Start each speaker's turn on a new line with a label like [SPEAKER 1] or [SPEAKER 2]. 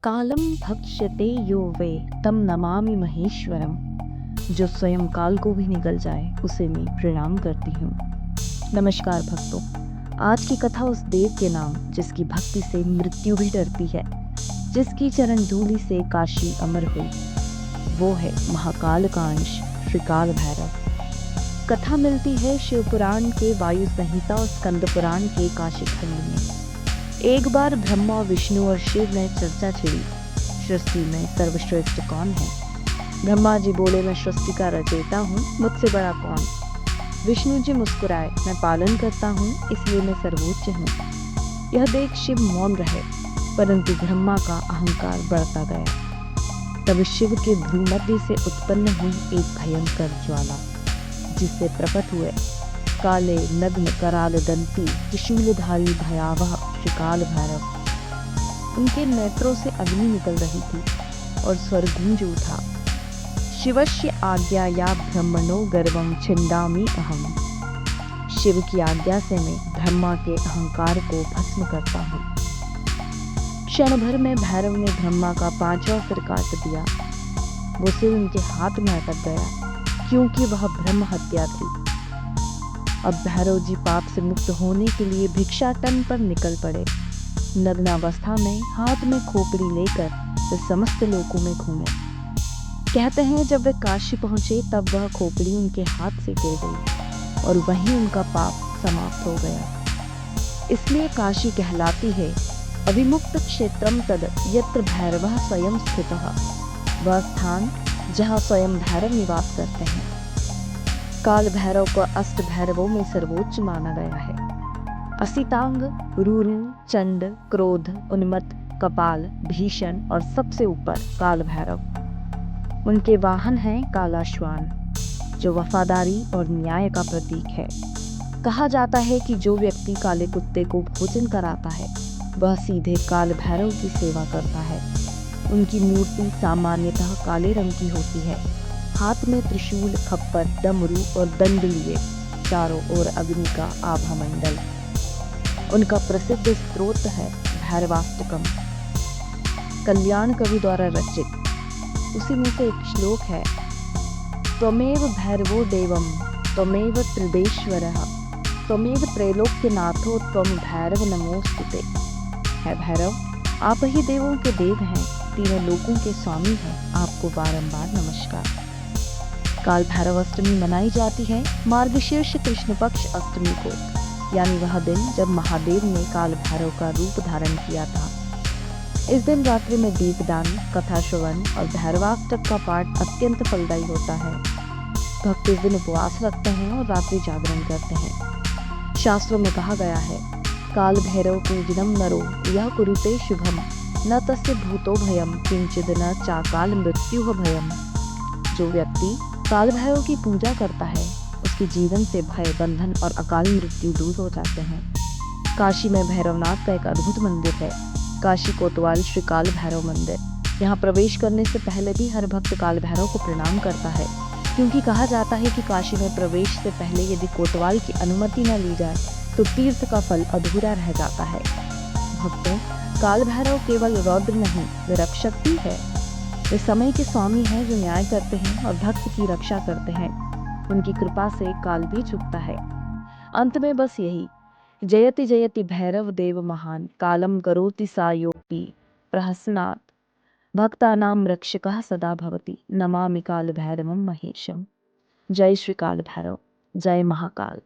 [SPEAKER 1] कालं भक्ष्यते यो वे तम नमामि महेश्वरम। जो स्वयं काल को भी निगल जाए उसे मैं प्रणाम करती हूँ। नमस्कार भक्तों, आज की कथा उस देव के नाम जिसकी भक्ति से मृत्यु भी डरती है, जिसकी चरण धूलि से काशी अमर हुई, वो है महाकाल का अंश श्री काल भैरव। कथा मिलती है शिव पुराण के वायु संहिता और स्कंद पुराण के काशी खंड में। एक बार ब्रह्मा, विष्णु और शिव ने चर्चा छिड़ी, सृष्टि में सर्वश्रेष्ठ कौन है। ब्रह्मा जी बोले, मैं सृष्टि का रचयिता हूँ, मुझसे बड़ा कौन। विष्णु जी मुस्कुराए, मैं पालन करता हूँ, इसलिए मैं सर्वोच्च हूँ। यह देख शिव मौन रहे, परंतु ब्रह्मा का अहंकार बढ़ता गया। तब शिव के भ्रूमध्य से उत्पन्न हुई एक भयंकर ज्वाला, जिससे प्रकट हुए काले नग्न कराल दंती त्रिशूलधारी भयावह श्री काल भैरव। उनके नेत्रों से अग्नि निकल रही थी और स्वर गूंज उठा, शिवस्य आज्ञाया ब्रह्मणो गर्वं छिन्दामि अहम्। शिव की आज्ञा से मैं ब्रह्मा के अहंकार को भस्म करता हूँ। क्षण भर में भैरव ने ब्रह्मा का 5वां सिर काट दिया। वो सिर उनके हाथ में अटक गया, क्योंकि वह ब्रह्म हत्या थी। अब भैरव जी पाप से मुक्त होने के लिए भिक्षाटन पर निकल पड़े। नग्नावस्था में हाथ में खोपड़ी लेकर वे समस्त लोकों में घूमे। कहते हैं जब वे काशी पहुंचे तब वह खोपड़ी उनके हाथ से गिर गई और वहीं उनका पाप समाप्त हो गया। इसलिए काशी कहलाती है अविमुक्त क्षेत्रम तद यत्र भैरवः स्वयं स्थितः, वह स्थान जहाँ स्वयं भैरव निवास करते हैं। काल भैरव को अष्ट भैरवों में सर्वोच्च माना गया है। असितांग, रूरु, चंड, क्रोध, उन्मत्त, कपाल, भीषण और सबसे ऊपर काल भैरव। उनके वाहन हैं कालाश्वान, जो वफादारी और न्याय का प्रतीक है। कहा जाता है कि जो व्यक्ति काले कुत्ते को भोजन कराता है वह सीधे काल भैरव की सेवा करता है। उनकी मूर्ति सामान्यतः काले रंग की होती है। हाथ में त्रिशूल, खप्पर, डमरू और दंड लिए, चारों ओर अग्नि का आभा मंडल। उनका प्रसिद्ध स्तोत्र है भैरवाष्टकम, कल्याण कवि द्वारा रचित। उसी में से एक श्लोक है, त्वमेव भैरवो देवम त्वमेव त्रिदेश्वरः त्वमेव त्रैलोक्यनाथो त्वं भैरव नमोस्तुते। है भैरव, आप ही देवों के देव हैं, तीनों लोकों के स्वामी हैं, आपको बारंबार नमस्कार। काल भैरव अष्टमी मनाई जाती है मार्गशीर्ष कृष्ण पक्ष अष्टमी को, यानी वह दिन जब महादेव ने काल भैरव का रूप धारण किया था। इस दिन रात्रि में दीपदान, कथा श्रवण और भैरवाष्टक का पाठ अत्यंत फलदायी होता है। भक्त इस दिन उपवास रखते हैं और रात्रि जागरण करते हैं। शास्त्रों में कहा गया है, काल भैरव पूजनम नरो यह कुरुते शुभम न तस्य भूतो भयम किंचिद न चाकाल मृत्यु भयम। जो व्यक्ति काल भैरव की पूजा करता है उसके जीवन से भय, बंधन और अकाल मृत्यु दूर हो जाते हैं। काशी में भैरवनाथ का एक अद्भुत मंदिर है, काशी कोतवाल श्री काल भैरव मंदिर। यहाँ प्रवेश करने से पहले भी हर भक्त काल भैरव को प्रणाम करता है, क्योंकि कहा जाता है कि काशी में प्रवेश से पहले यदि कोतवाल की अनुमति न ली जाए तो तीर्थ का फल अधूरा रह जाता है। भक्तों, काल भैरव केवल रौद्र नहीं, वे रक्षक भी है। वे समय के स्वामी हैं जो न्याय करते हैं और भक्त की रक्षा करते हैं। उनकी कृपा से काल भी झुकता है। अंत में बस यही, जयति जयति भैरव देव महान कालम करोति सायोपि प्रहसनात् भक्तानां रक्षकः सदा भवति नमामि काल भैरवं महेशम। जय श्री काल भैरव, जय महाकाल।